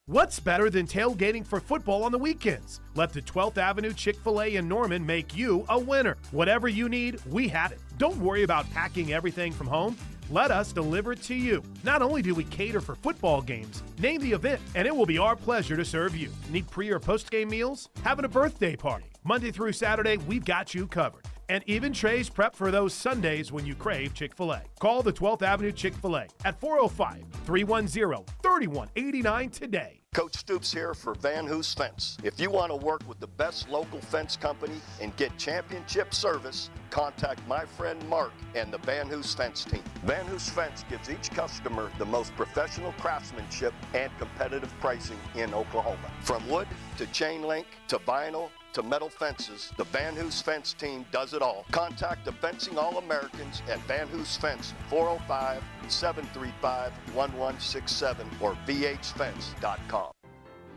What's better than tailgating for football on the weekends? Let the 12th Avenue Chick-fil-A in Norman make you a winner. Whatever you need, we have it. Don't worry about packing everything from home. Let us deliver it to you. Not only do we cater for football games, name the event, and it will be our pleasure to serve you. Need pre- or post-game meals? Having a birthday party? Monday through Saturday, we've got you covered. And even trays prep for those Sundays when you crave Chick-fil-A. Call the 12th Avenue Chick-fil-A at 405-310-3189 today. Coach Stoops here for Van Hoos Fence. If you want to work with the best local fence company and get championship service, contact my friend Mark and the Van Hoos Fence team. Van Hoos Fence gives each customer the most professional craftsmanship and competitive pricing in Oklahoma. From wood to chain link to vinyl to metal fences, the Van Hoos Fence team does it all. Contact the Fencing All-Americans at Van Hoos Fence, 405-735-1167 or vhfence.com.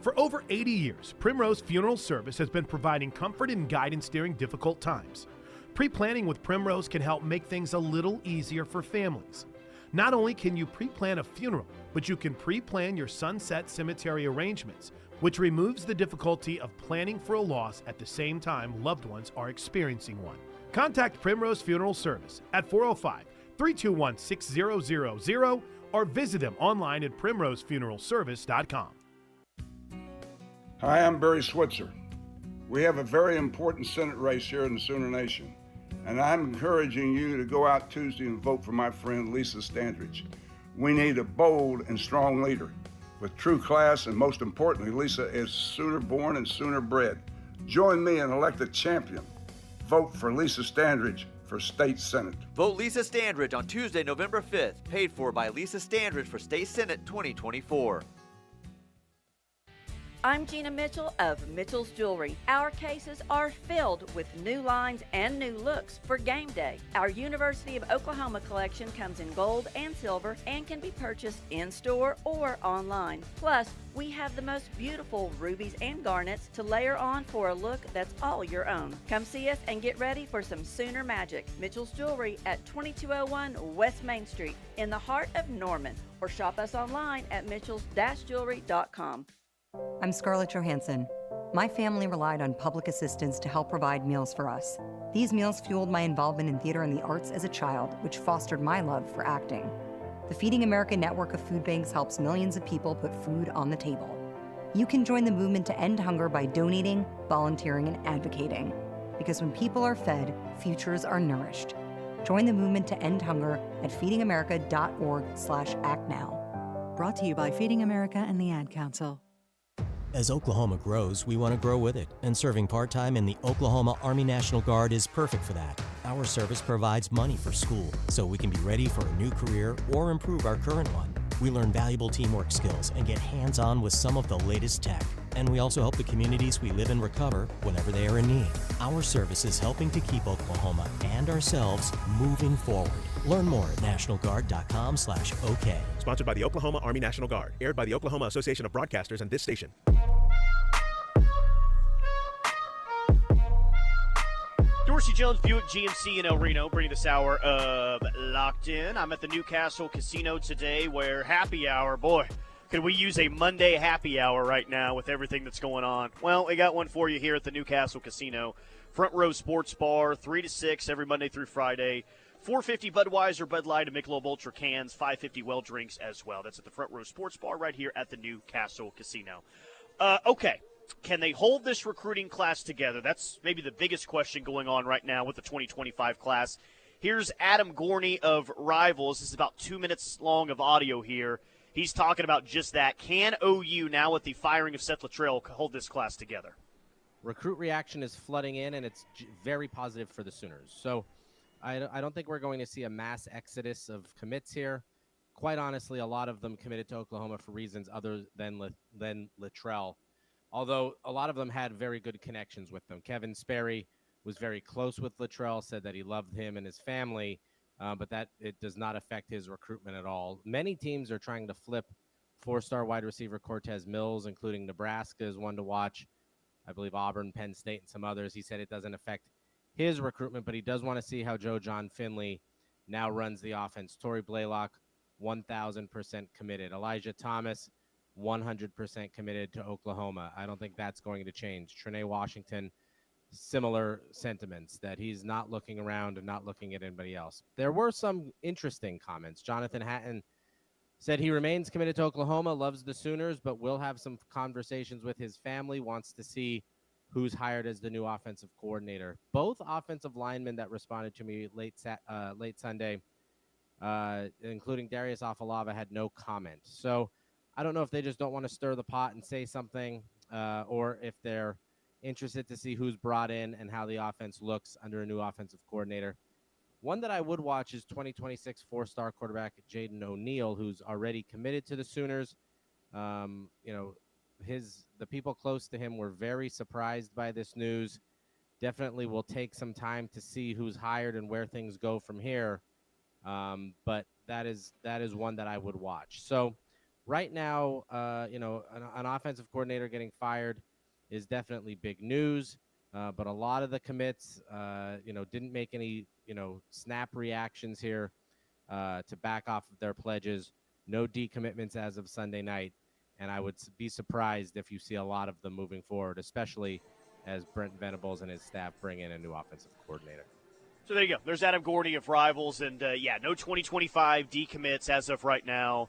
For over 80 years, Primrose Funeral Service has been providing comfort and guidance during difficult times. Pre-planning with Primrose can help make things a little easier for families. Not only can you pre-plan a funeral, but you can pre-plan your sunset cemetery arrangements, which removes the difficulty of planning for a loss at the same time loved ones are experiencing one. Contact Primrose Funeral Service at 405-321-6000 or visit them online at primrosefuneralservice.com. Hi, I'm Barry Switzer. We have a very important Senate race here in the Sooner Nation, and I'm encouraging you to go out Tuesday and vote for my friend Lisa Standridge. We need a bold and strong leader with true class, and most importantly, Lisa is Sooner born and Sooner bred. Join me and elect a champion. Vote for Lisa Standridge for State Senate. Vote Lisa Standridge on Tuesday, November 5th, paid for by Lisa Standridge for State Senate 2024. I'm Gina Mitchell of Mitchell's Jewelry. Our cases are filled with new lines and new looks for game day. Our University of Oklahoma collection comes in gold and silver and can be purchased in-store or online. Plus, we have the most beautiful rubies and garnets to layer on for a look that's all your own. Come see us and get ready for some Sooner magic. Mitchell's Jewelry at 2201 West Main Street in the heart of Norman, or shop us online at mitchells-jewelry.com. I'm Scarlett Johansson. My family relied on public assistance to help provide meals for us. These meals fueled my involvement in theater and the arts as a child, which fostered my love for acting. The Feeding America network of food banks helps millions of people put food on the table. You can join the movement to end hunger by donating, volunteering, and advocating. Because when people are fed, futures are nourished. Join the movement to end hunger at feedingamerica.org/actnow. Brought to you by Feeding America and the Ad Council. As Oklahoma grows, we want to grow with it, and serving part-time in the Oklahoma Army National Guard is perfect for that. Our service provides money for school, so we can be ready for a new career or improve our current one. We learn valuable teamwork skills and get hands-on with some of the latest tech. And we also help the communities we live in recover whenever they are in need. Our service is helping to keep Oklahoma and ourselves moving forward. Learn more at nationalguard.com/OK. Sponsored by the Oklahoma Army National Guard. Aired by the Oklahoma Association of Broadcasters and this station. Dorsey Jones Buick GMC in El Reno, bringing this hour of Locked In. I'm at the Newcastle Casino today where happy hour, boy, could we use a Monday happy hour right now with everything that's going on? Well, we got one for you here at the Newcastle Casino. Front Row Sports Bar, 3 to 6 every Monday through Friday. $4.50 Budweiser, Bud Light, and Michelob Ultra cans, $5.50 well drinks as well. That's at the Front Row Sports Bar right here at the Newcastle Casino. Okay. Can they hold this recruiting class together? That's maybe the biggest question going on right now with the 2025 class. Here's Adam Gorney of Rivals. This is about 2 minutes long of audio here. He's talking about just that. Can OU, now with the firing of Seth Littrell, hold this class together? Recruit reaction is flooding in, and it's very positive for the Sooners. So I don't think we're going to see a mass exodus of commits here. Quite honestly, a lot of them committed to Oklahoma for reasons other than Littrell. Although a lot of them had very good connections with them. Kevin Sperry was very close with Littrell, said that he loved him and his family, but that it does not affect his recruitment at all. Many teams are trying to flip four-star wide receiver Cortez Mills, including Nebraska is one to watch. I believe Auburn, Penn State, and some others. He said it doesn't affect his recruitment, but he does want to see how Joe John Finley now runs the offense. Torrey Blaylock, 1,000% committed. Elijah Thomas, 100% committed to Oklahoma. I don't think that's going to change. Trinae Washington, similar sentiments that he's not looking around and not looking at anybody else. There were some interesting comments. Jonathan Hatton said he remains committed to Oklahoma, loves the Sooners, but will have some conversations with his family, wants to see who's hired as the new offensive coordinator. Both offensive linemen that responded to me late Sunday, including Darius Afalava, had no comment. So I don't know if they just don't want to stir the pot and say something, or if they're interested to see who's brought in and how the offense looks under a new offensive coordinator. One that I would watch is 2026 four-star quarterback Jaden O'Neal, who's already committed to the Sooners. The people close to him were very surprised by this news. Definitely will take some time to see who's hired and where things go from here. But that is one that I would watch. So right now, an offensive coordinator getting fired is definitely big news. But a lot of the commits, didn't make any, snap reactions here to back off of their pledges. No decommitments as of Sunday night. And I would be surprised if you see a lot of them moving forward, especially as Brent Venables and his staff bring in a new offensive coordinator. So there you go. There's Adam Gordy of Rivals. And, no 2025 decommits as of right now.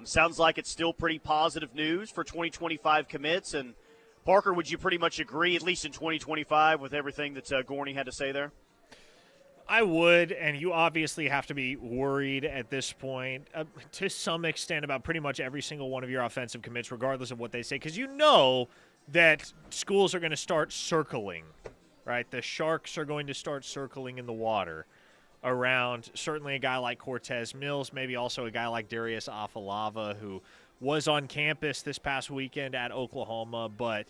Sounds like it's still pretty positive news for 2025 commits. And, Parker, would you pretty much agree, at least in 2025, with everything that Gorney had to say there? I would, and you obviously have to be worried at this point to some extent about pretty much every single one of your offensive commits, regardless of what they say, because you know that schools are going to start circling, right? The sharks are going to start circling in the water around certainly a guy like Cortez Mills, maybe also a guy like Darius Afalava, who was on campus this past weekend at Oklahoma, but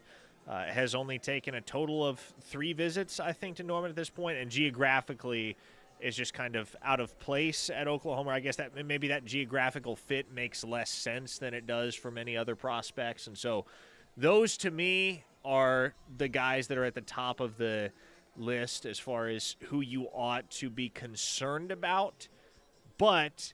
has only taken a total of 3 visits, I think, to Norman at this point, and geographically is just kind of out of place at Oklahoma. I guess that maybe that geographical fit makes less sense than it does for many other prospects. And so those, to me, are the guys that are at the top of the list as far as who you ought to be concerned about. But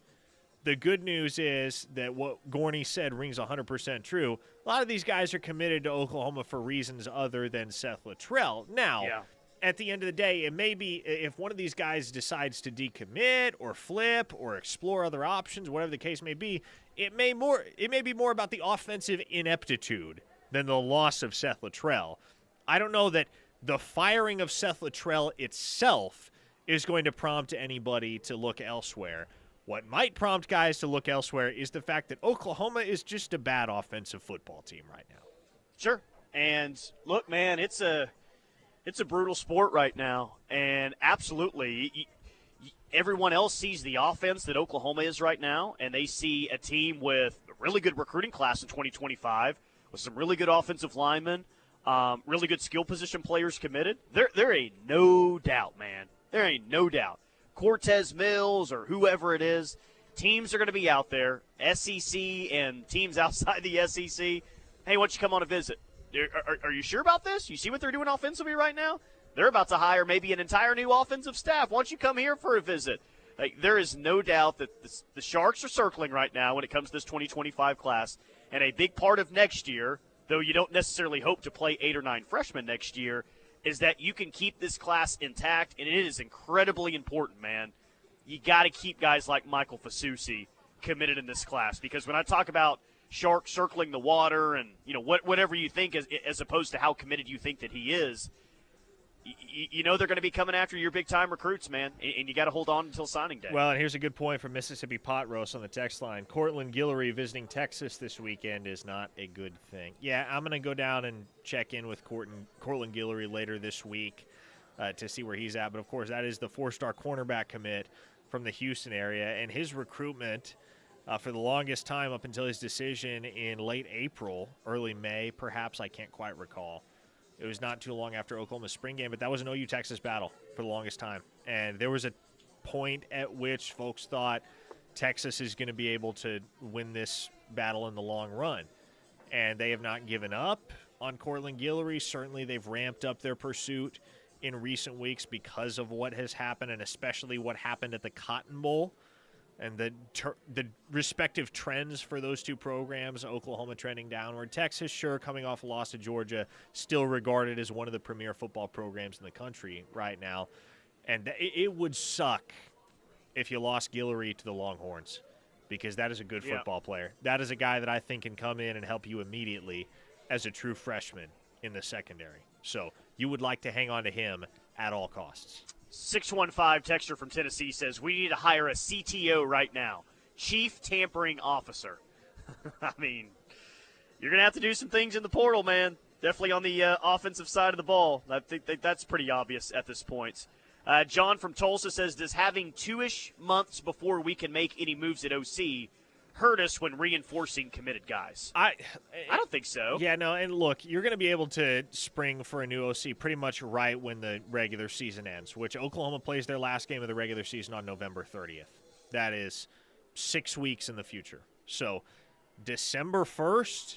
the good news is that what Gorney said rings 100% true. A lot of these guys are committed to Oklahoma for reasons other than Seth Littrell. Now, at the end of the day, it may be if one of these guys decides to decommit or flip or explore other options, whatever the case may be, it may be more about the offensive ineptitude than the loss of Seth Littrell. I don't know that the firing of Seth Littrell itself is going to prompt anybody to look elsewhere. What might prompt guys to look elsewhere is the fact that Oklahoma is just a bad offensive football team right now. Sure. And look, man, it's a brutal sport right now. And absolutely, everyone else sees the offense that Oklahoma is right now, and they see a team with a really good recruiting class in 2025 with some really good offensive linemen, really good skill position players committed. There ain't no doubt, man. There ain't no doubt. Cortez Mills or whoever it is, teams are going to be out there, SEC and teams outside the SEC. Hey, why don't you come on a visit? Are you sure about this? You see what they're doing offensively right now? They're about to hire maybe an entire new offensive staff. Why don't you come here for a visit? There is no doubt that the Sharks are circling right now when it comes to this 2025 class. And a big part of next year, though you don't necessarily hope to play 8 or 9 freshmen next year, is that you can keep this class intact, and it is incredibly important, man. You got to keep guys like Michael Fasusi committed in this class, because when I talk about Sharks circling the water and whatever you think as opposed to how committed you think that he is, you know they're going to be coming after your big-time recruits, man, and you got to hold on until signing day. Well, and here's a good point from Mississippi Pot Roast on the text line. Cortland Guillory visiting Texas this weekend is not a good thing. Yeah, I'm going to go down and check in with Cortland Guillory later this week to see where he's at. But, of course, that is the 4-star cornerback commit from the Houston area. And his recruitment for the longest time up until his decision in late April, early May, perhaps, I can't quite recall. It was not too long after Oklahoma's spring game, but that was an OU-Texas battle for the longest time. And there was a point at which folks thought Texas is going to be able to win this battle in the long run. And they have not given up on Cortland Guillory. Certainly they've ramped up their pursuit in recent weeks because of what has happened, and especially what happened at the Cotton Bowl and the respective trends for those two programs. Oklahoma trending downward. Texas, sure, coming off a loss to Georgia, still regarded as one of the premier football programs in the country right now. And it would suck if you lost Guillory to the Longhorns, because that is a good football player. That is a guy that I think can come in and help you immediately as a true freshman in the secondary. So you would like to hang on to him at all costs. 615 texter from Tennessee says, we need to hire a CTO right now, Chief Tampering Officer. I mean, you're going to have to do some things in the portal, man. Definitely on the offensive side of the ball. I think that's pretty obvious at this point. John from Tulsa says, does having 2-ish months before we can make any moves at OC hurt us when reinforcing committed guys? I don't think so. Yeah, no, and look, you're going to be able to spring for a new OC pretty much right when the regular season ends, which Oklahoma plays their last game of the regular season on November 30th. That is 6 weeks in the future. So December 1st,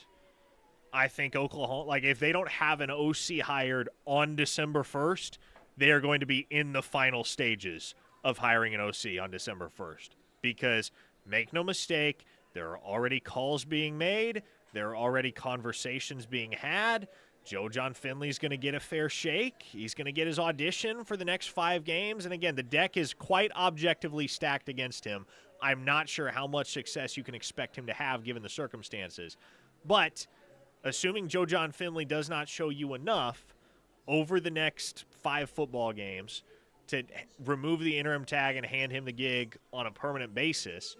I think Oklahoma, like if they don't have an OC hired on December 1st, they are going to be in the final stages of hiring an OC on December 1st. Because, make no mistake, there are already calls being made. There are already conversations being had. Joe John Finley's going to get a fair shake. He's going to get his audition for the next 5 games. And again, the deck is quite objectively stacked against him. I'm not sure how much success you can expect him to have given the circumstances. But assuming Joe John Finley does not show you enough over the next 5 football games to remove the interim tag and hand him the gig on a permanent basis,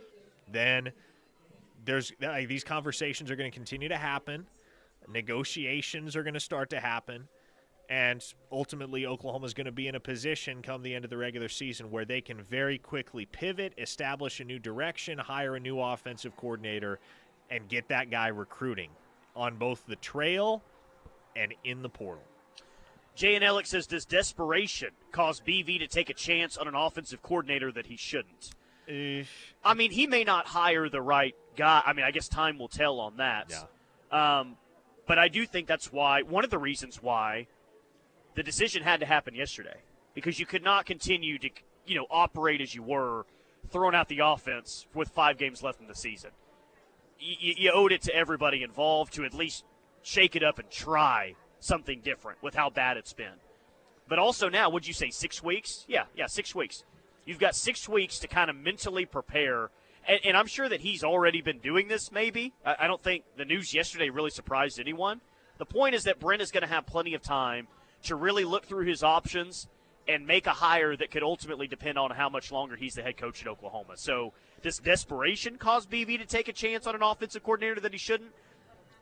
then these conversations are going to continue to happen. Negotiations are going to start to happen. And ultimately, Oklahoma is going to be in a position come the end of the regular season where they can very quickly pivot, establish a new direction, hire a new offensive coordinator, and get that guy recruiting on both the trail and in the portal. Jay and Alex says, does desperation cause BV to take a chance on an offensive coordinator that he shouldn't? I mean, he may not hire the right guy. I mean, I guess time will tell on that. Yeah. But I do think that's why, one of the reasons why the decision had to happen yesterday, because you could not continue to, operate as you were, throwing out the offense with 5 games left in the season. You owed it to everybody involved to at least shake it up and try something different with how bad it's been. But also now, would you say 6 weeks? Yeah, 6 weeks. You've got 6 weeks to kind of mentally prepare. And I'm sure that he's already been doing this maybe. I don't think the news yesterday really surprised anyone. The point is that Brent is going to have plenty of time to really look through his options and make a hire that could ultimately depend on how much longer he's the head coach at Oklahoma. So does desperation cause BV to take a chance on an offensive coordinator that he shouldn't?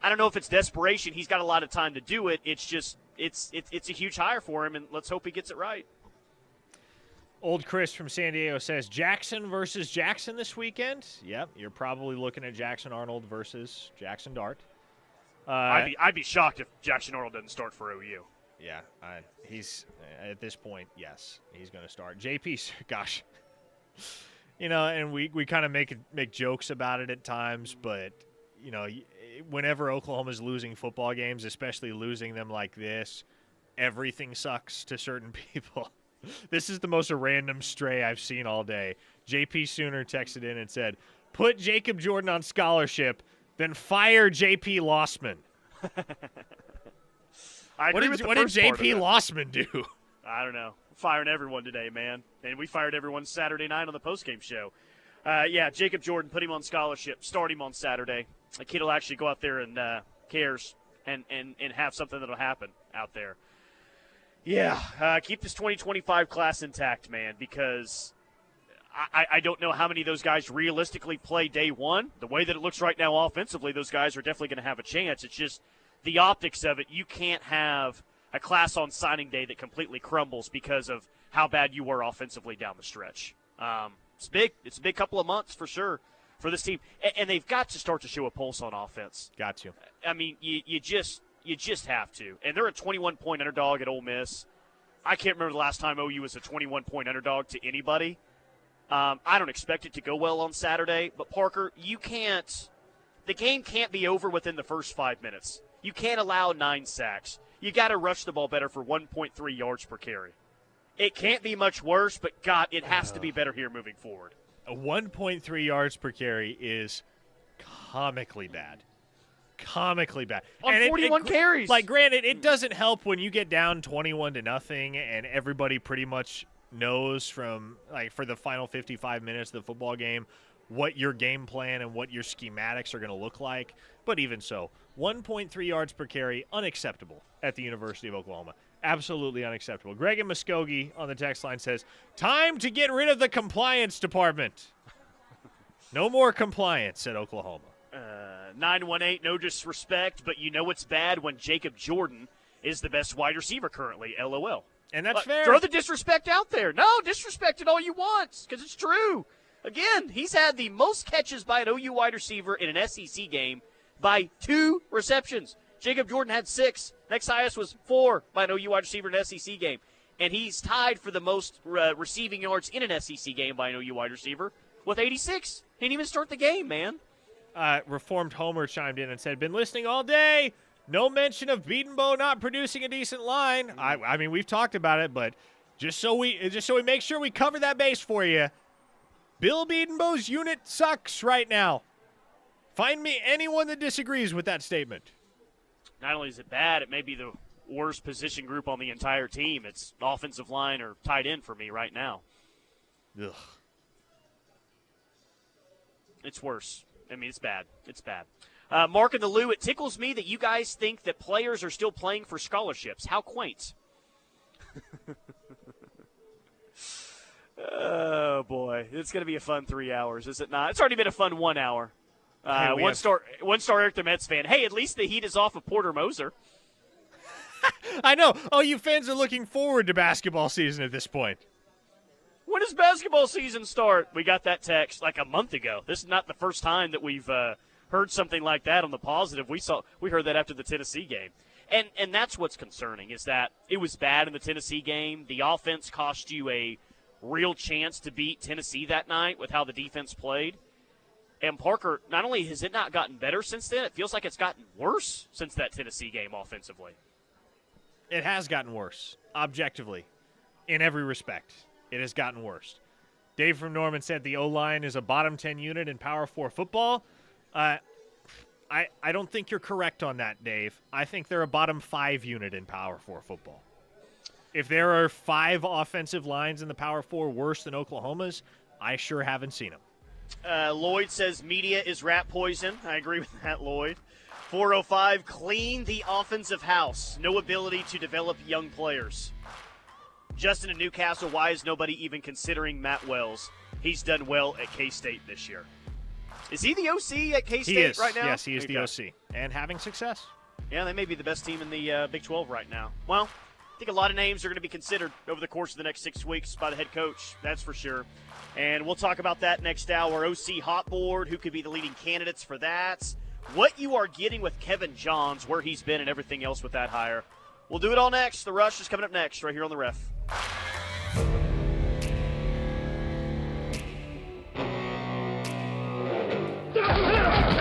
I don't know if it's desperation. He's got a lot of time to do it. It's just it's a huge hire for him, and let's hope he gets it right. Old Chris from San Diego says, Jackson versus Jackson this weekend? Yep, you're probably looking at Jackson Arnold versus Jackson Dart. I'd be shocked if Jackson Arnold doesn't start for OU. Yeah, he's at this point, yes, he's going to start. JP, gosh, and we kind of make jokes about it at times, but whenever Oklahoma's losing football games, especially losing them like this, everything sucks to certain people. This is the most random stray I've seen all day. JP Sooner texted in and said, put Jacob Jordan on scholarship, then fire JP Lossman. What did JP Lossman do? I don't know. Firing everyone today, man. And we fired everyone Saturday night on the postgame show. Jacob Jordan, put him on scholarship, start him on Saturday. The kid will actually go out there and cares and have something that'll happen out there. Yeah, keep this 2025 class intact, man, because I don't know how many of those guys realistically play day one. The way that it looks right now offensively, those guys are definitely going to have a chance. It's just the optics of it. You can't have a class on signing day that completely crumbles because of how bad you were offensively down the stretch. It's big. It's a big couple of months for sure for this team. And they've got to start to show a pulse on offense. Got to. I mean, you just have to. And they're a 21-point underdog at Ole Miss. I can't remember the last time OU was a 21-point underdog to anybody. I don't expect it to go well on Saturday, but Parker, the game can't be over within the first 5 minutes. You can't allow 9 sacks. You got to rush the ball better for 1.3 yards per carry. It can't be much worse, but God, it has to be better here moving forward. 1.3 yards per carry is comically bad. Comically bad. On 41 carries. Like, granted, it doesn't help when you get down 21-0 and everybody pretty much knows from, like, for the final 55 minutes of the football game what your game plan and what your schematics are going to look like. But even so, 1.3 yards per carry, unacceptable at the University of Oklahoma. Absolutely unacceptable. Greg and Muskogee on the text line says, time to get rid of the compliance department. No more compliance at Oklahoma. 918, no disrespect, but you know it's bad when Jacob Jordan is the best wide receiver currently, LOL. And that's fair. Throw the disrespect out there. No, disrespect it all you want, because it's true. Again, he's had the most catches by an OU wide receiver in an SEC game by 2 receptions. Jacob Jordan had 6. Next highest was 4 by an OU wide receiver in an SEC game. And he's tied for the most receiving yards in an SEC game by an OU wide receiver with 86. He didn't even start the game, man. Reformed Homer chimed in and said, been listening all day. No mention of Beatonbow not producing a decent line. I mean, we've talked about it, but just so we make sure we cover that base for you, Bill Beatonbow's unit sucks right now. Find me anyone that disagrees with that statement. Not only is it bad, it may be the worst position group on the entire team. It's offensive line or tight end for me right now. Ugh. It's worse. I mean, it's bad. It's bad. Mark in the Lou, it tickles me that you guys think that players are still playing for scholarships. How quaint. Oh, boy. It's going to be a fun 3 hours, is it not? It's already been a fun 1 hour. One star Eric the Mets fan. Hey, at least the heat is off of Porter Moser. I know. Oh, you fans are looking forward to basketball season at this point. When does basketball season start? We got that text like a month ago. This is not the first time that we've heard something like that on the positive. We heard that after the Tennessee game. And that's what's concerning is that it was bad in the Tennessee game. The offense cost you a real chance to beat Tennessee that night with how the defense played. And Parker, not only has it not gotten better since then, it feels like it's gotten worse since that Tennessee game offensively. It has gotten worse, objectively, in every respect. It has gotten worse. Dave from Norman said the O-line is a bottom 10 unit in Power 4 football. I don't think you're correct on that, Dave. I think they're a bottom 5 unit in Power 4 football. If there are 5 offensive lines in the Power 4 worse than Oklahoma's, I sure haven't seen them. Lloyd says media is rat poison. I agree with that, Lloyd. 405, clean the offensive house. No ability to develop young players. Justin in Newcastle, why is nobody even considering Matt Wells? He's done well at K-State this year. Is he the OC at K-State right now? Yes, he is the OC. And having success. Yeah, they may be the best team in the Big 12 right now. Well, I think a lot of names are going to be considered over the course of the next 6 weeks by the head coach. That's for sure. And we'll talk about that next hour. OC Hot Board, who could be the leading candidates for that. What you are getting with Kevin Johns, where he's been, and everything else with that hire. We'll do it all next. The Rush is coming up next right here on The Ref.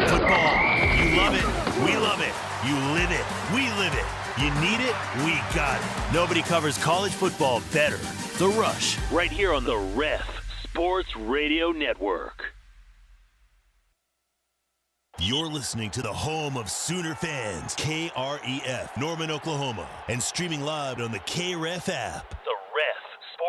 Football. You love it. We love it. You live it. We live it. You need it. We got it. Nobody covers college football better. The Rush. Right here on The Ref Sports Radio Network. You're listening to the home of Sooner fans, KREF, Norman, Oklahoma, and streaming live on the KREF app.